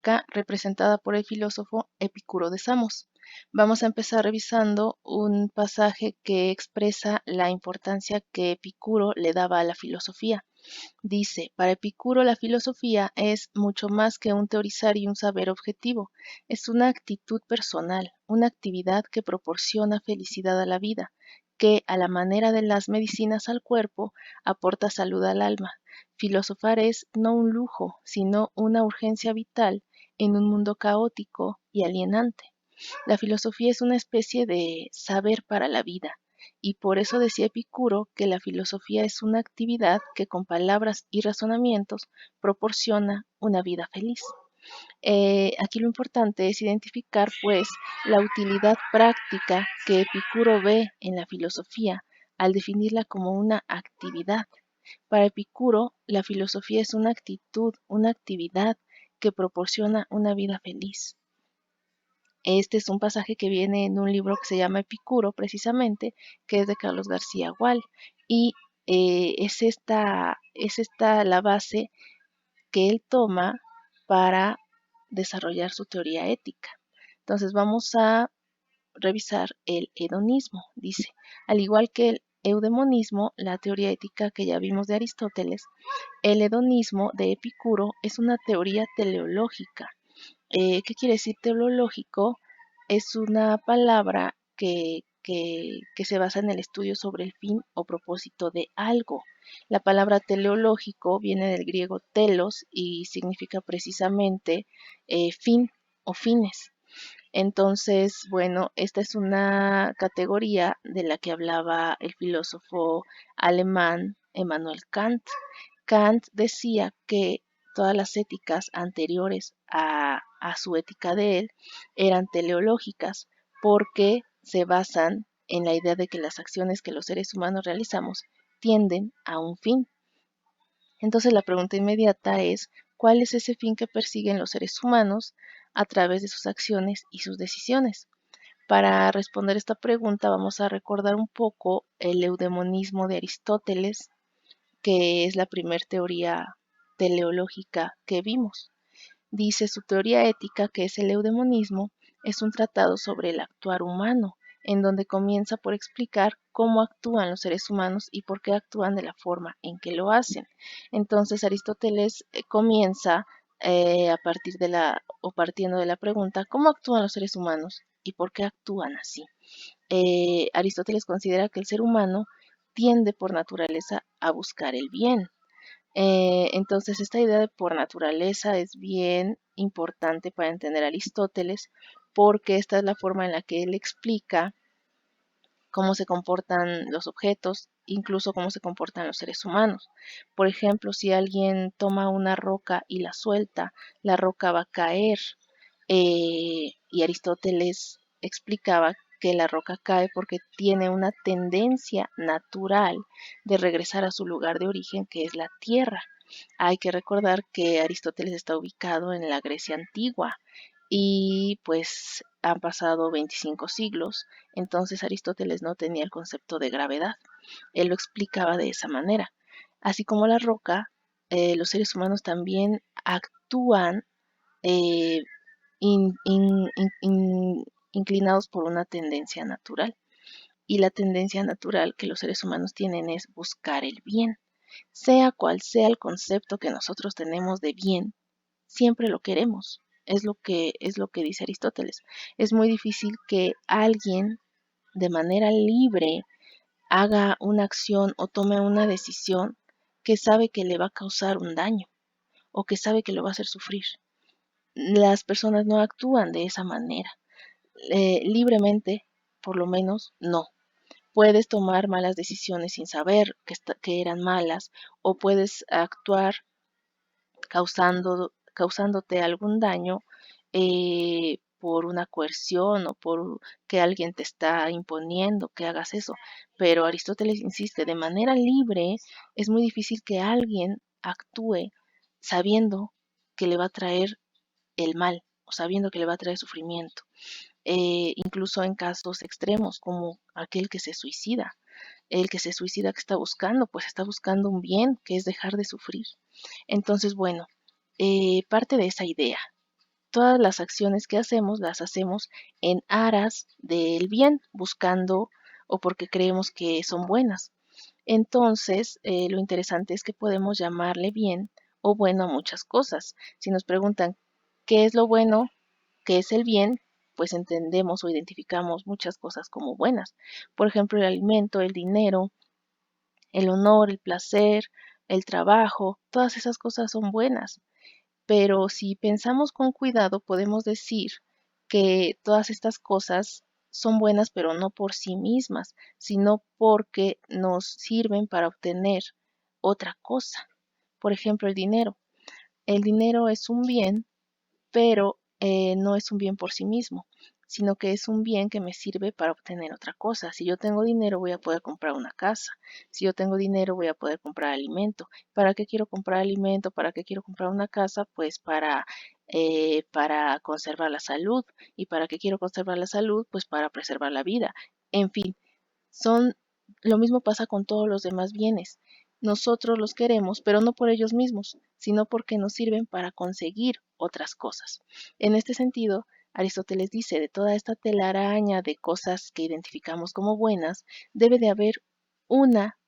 ética representada por el filósofo Epicuro de Samos. Vamos a empezar revisando un pasaje que expresa la importancia que Epicuro le daba a la filosofía. Dice, para Epicuro la filosofía es mucho más que un teorizar y un saber objetivo, es una actitud personal, una actividad que proporciona felicidad a la vida, que, a la manera de las medicinas al cuerpo, aporta salud al alma. Filosofar es no un lujo, sino una urgencia vital en un mundo caótico y alienante. La filosofía es una especie de saber para la vida, y por eso decía Epicuro que la filosofía es una actividad que con palabras y razonamientos proporciona una vida feliz. Aquí lo importante es identificar, pues, la utilidad práctica que Epicuro ve en la filosofía al definirla como una actividad. Para Epicuro, la filosofía es una actitud, una actividad que proporciona una vida feliz. Este es un pasaje que viene en un libro que se llama Epicuro, precisamente, que es de Carlos García Gual, y es esta la base que él toma para desarrollar su teoría ética. Entonces vamos a revisar el hedonismo. Dice, al igual que el eudemonismo, la teoría ética que ya vimos de Aristóteles, el hedonismo de Epicuro es una teoría teleológica. ¿Qué quiere decir teleológico? Es una palabra que se basa en el estudio sobre el fin o propósito de algo. La palabra teleológico viene del griego telos y significa precisamente fin o fines. Entonces, bueno, esta es una categoría de la que hablaba el filósofo alemán Immanuel Kant. Kant decía que todas las éticas anteriores a su ética de él eran teleológicas porque se basan en la idea de que las acciones que los seres humanos realizamos tienden a un fin. Entonces la pregunta inmediata es, ¿cuál es ese fin que persiguen los seres humanos a través de sus acciones y sus decisiones? Para responder esta pregunta vamos a recordar un poco el eudemonismo de Aristóteles, que es la primera teoría teleológica que vimos. Dice su teoría ética, que es el eudemonismo, es un tratado sobre el actuar humano, en donde comienza por explicar cómo actúan los seres humanos y por qué actúan de la forma en que lo hacen. Entonces Aristóteles comienza a partir de o partiendo de la pregunta, ¿cómo actúan los seres humanos y por qué actúan así? Aristóteles considera que el ser humano tiende por naturaleza a buscar el bien. Entonces, esta idea de por naturaleza es bien importante para entender a Aristóteles, porque esta es la forma en la que él explica cómo se comportan los objetos, incluso cómo se comportan los seres humanos. Por ejemplo, si alguien toma una roca y la suelta, la roca va a caer. Y Aristóteles explicaba que la roca cae porque tiene una tendencia natural de regresar a su lugar de origen, que es la tierra. Hay que recordar que Aristóteles está ubicado en la Grecia antigua y pues han pasado 25 siglos, entonces Aristóteles no tenía el concepto de gravedad. Él lo explicaba de esa manera. Así como la roca, los seres humanos también actúan eh, in- in- inclinados por una tendencia natural. Y la tendencia natural que los seres humanos tienen es buscar el bien. Sea cual sea el concepto que nosotros tenemos de bien, siempre lo queremos. Es lo que dice Aristóteles. Es muy difícil que alguien de manera libre haga una acción o tome una decisión que sabe que le va a causar un daño o que sabe que lo va a hacer sufrir. Las personas no actúan de esa manera. Libremente, por lo menos, no. Puedes tomar malas decisiones sin saber que eran malas, o puedes actuar causándote algún daño por una coerción o por que alguien te está imponiendo que hagas eso. Pero Aristóteles insiste, de manera libre es muy difícil que alguien actúe sabiendo que le va a traer el mal o sabiendo que le va a traer sufrimiento. Incluso en casos extremos como aquel que se suicida. El que se suicida, que está buscando, pues está buscando un bien, que es dejar de sufrir. Entonces, bueno, parte de esa idea. todas las acciones que hacemos las hacemos en aras del bien, buscando o porque creemos que son buenas. Entonces, lo interesante es que podemos llamarle bien o bueno a muchas cosas. Si nos preguntan qué es lo bueno, qué es el bien, pues entendemos o identificamos muchas cosas como buenas. Por ejemplo, el alimento, el dinero, el honor, el placer, el trabajo, todas esas cosas son buenas. Pero si pensamos con cuidado, podemos decir que todas estas cosas son buenas, pero no por sí mismas, sino porque nos sirven para obtener otra cosa. Por ejemplo, el dinero. El dinero es un bien, pero no es un bien por sí mismo, sino que es un bien que me sirve para obtener otra cosa. Si yo tengo dinero, voy a poder comprar una casa. Si yo tengo dinero, voy a poder comprar alimento. ¿Para qué quiero comprar alimento? ¿Para qué quiero comprar una casa? Pues para conservar la salud. ¿Y para qué quiero conservar la salud? Pues para preservar la vida. En fin, son, lo mismo pasa con todos los demás bienes. Nosotros los queremos, pero no por ellos mismos, sino porque nos sirven para conseguir otras cosas. En este sentido, Aristóteles dice, de toda esta telaraña de cosas que identificamos como buenas, debe de haber una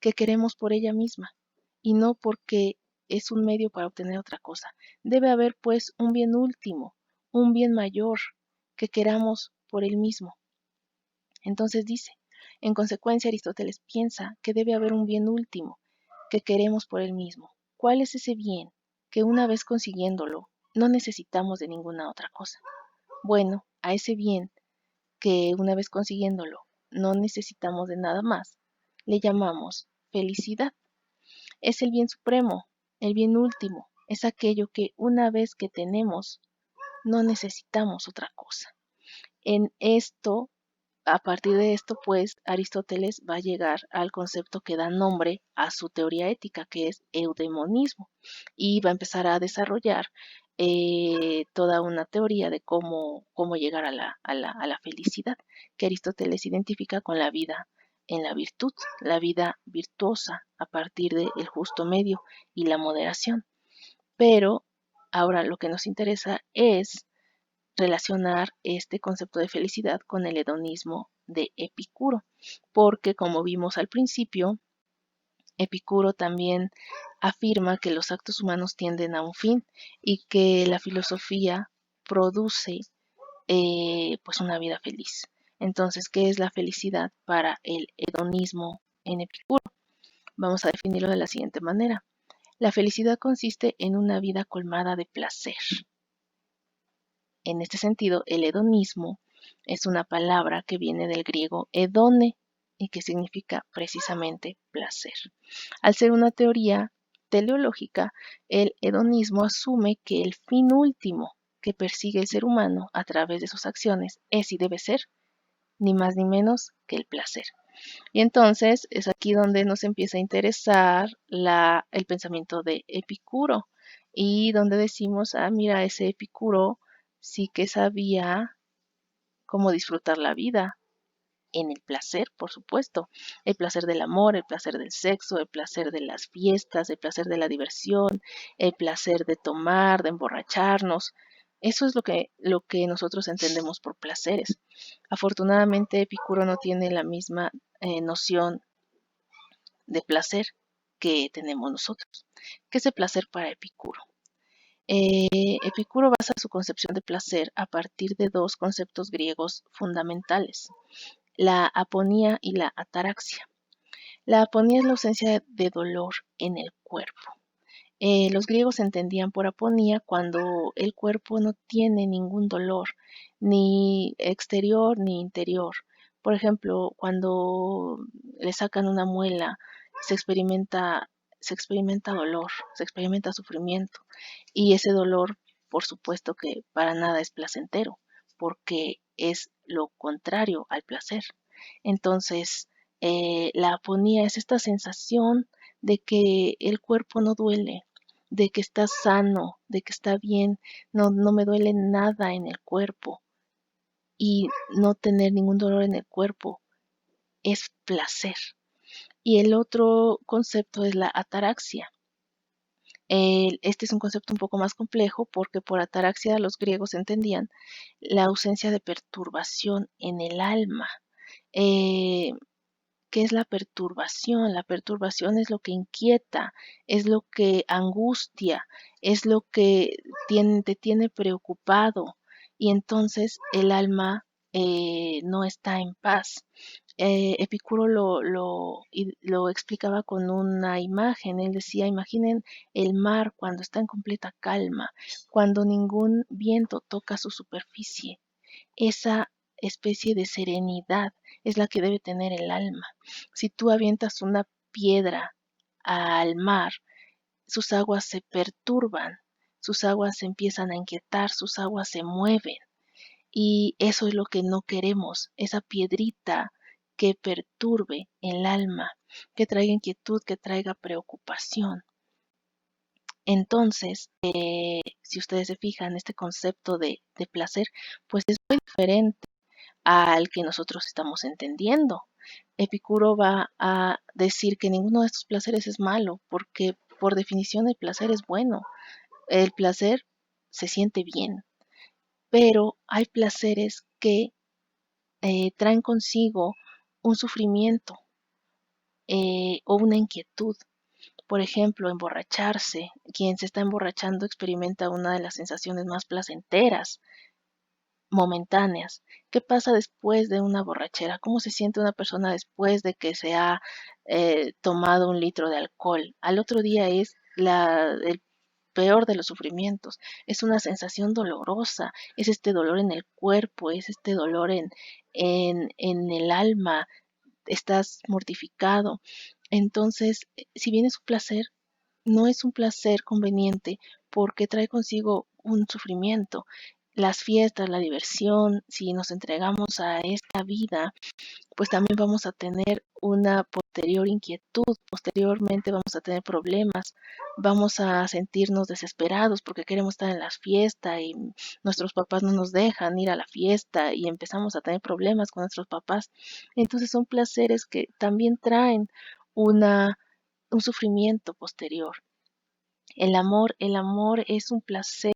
que queremos por ella misma, y no porque es un medio para obtener otra cosa. Debe haber, pues, un bien último, un bien mayor, que queramos por él mismo. Entonces dice, en consecuencia Aristóteles piensa que debe haber un bien último que queremos por él mismo. ¿Cuál es ese bien que una vez consiguiéndolo no necesitamos de ninguna otra cosa? Bueno, a ese bien que una vez consiguiéndolo no necesitamos de nada más, le llamamos felicidad. Es el bien supremo, el bien último, es aquello que una vez que tenemos no necesitamos otra cosa. En esto A partir de esto, pues, Aristóteles va a llegar al concepto que da nombre a su teoría ética, que es eudemonismo, y va a empezar a desarrollar toda una teoría de cómo llegar a la felicidad, que Aristóteles identifica con la vida en la virtud, la vida virtuosa a partir del justo medio y la moderación. Pero ahora lo que nos interesa es relacionar este concepto de felicidad con el hedonismo de Epicuro, porque como vimos al principio, Epicuro también afirma que los actos humanos tienden a un fin y que la filosofía produce pues una vida feliz. Entonces, ¿qué es la felicidad para el hedonismo en Epicuro? Vamos a definirlo de la siguiente manera. La felicidad consiste en una vida colmada de placer. En este sentido, el hedonismo es una palabra que viene del griego hedone y que significa precisamente placer. Al ser una teoría teleológica, el hedonismo asume que el fin último que persigue el ser humano a través de sus acciones es y debe ser ni más ni menos que el placer. Y entonces es aquí donde nos empieza a interesar el pensamiento de Epicuro y donde decimos, mira, ese Epicuro sí que sabía cómo disfrutar la vida en el placer, por supuesto, el placer del amor, el placer del sexo, el placer de las fiestas, el placer de la diversión, el placer de tomar, de emborracharnos. Eso es lo que nosotros entendemos por placeres. Afortunadamente, Epicuro no tiene la misma noción de placer que tenemos nosotros. ¿Qué es el placer para Epicuro? Epicuro basa su concepción de placer a partir de dos conceptos griegos fundamentales, la aponía y la ataraxia. La aponía es la ausencia de dolor en el cuerpo. Los griegos entendían por aponía cuando el cuerpo no tiene ningún dolor, ni exterior ni interior. Por ejemplo, cuando le sacan una muela, se experimenta, se experimenta dolor, se experimenta sufrimiento. Y ese dolor, por supuesto que para nada es placentero, porque es lo contrario al placer. Entonces, la aponía es esta sensación de que el cuerpo no duele, de que está sano, de que está bien, no me duele nada en el cuerpo y no tener ningún dolor en el cuerpo es placer. Y el otro concepto es la ataraxia. Este es un concepto un poco más complejo porque por ataraxia los griegos entendían la ausencia de perturbación en el alma. Eh, ¿Qué es la perturbación? La perturbación es lo que inquieta, es lo que angustia, es lo que te tiene preocupado y entonces el alma no está en paz. Epicuro lo explicaba con una imagen. Él decía, imaginen el mar cuando está en completa calma, cuando ningún viento toca su superficie. Esa especie de serenidad es la que debe tener el alma. Si tú avientas una piedra al mar, sus aguas se perturban, sus aguas se empiezan a inquietar, sus aguas se mueven. Y eso es lo que no queremos, esa piedrita que perturbe el alma, que traiga inquietud, que traiga preocupación. Entonces, si ustedes se fijan, este concepto de placer, pues es muy diferente al que nosotros estamos entendiendo. Epicuro va a decir que ninguno de estos placeres es malo, porque por definición el placer es bueno. El placer se siente bien, pero hay placeres que traen consigo un sufrimiento o una inquietud. Por ejemplo, emborracharse. Quien se está emborrachando experimenta una de las sensaciones más placenteras, momentáneas. ¿Qué pasa después de una borrachera? ¿Cómo se siente una persona después de que se ha tomado 1 litro de alcohol? Al otro día es el peor de los sufrimientos. Es una sensación dolorosa, es este dolor en el cuerpo, es este dolor en el alma, estás mortificado. Entonces, si bien es un placer, no es un placer conveniente porque trae consigo un sufrimiento. Las fiestas, la diversión, si nos entregamos a esta vida, pues también vamos a tener una posterior inquietud, posteriormente vamos a tener problemas, vamos a sentirnos desesperados porque queremos estar en la fiesta y nuestros papás no nos dejan ir a la fiesta y empezamos a tener problemas con nuestros papás. Entonces son placeres que también traen un sufrimiento posterior. El amor es un placer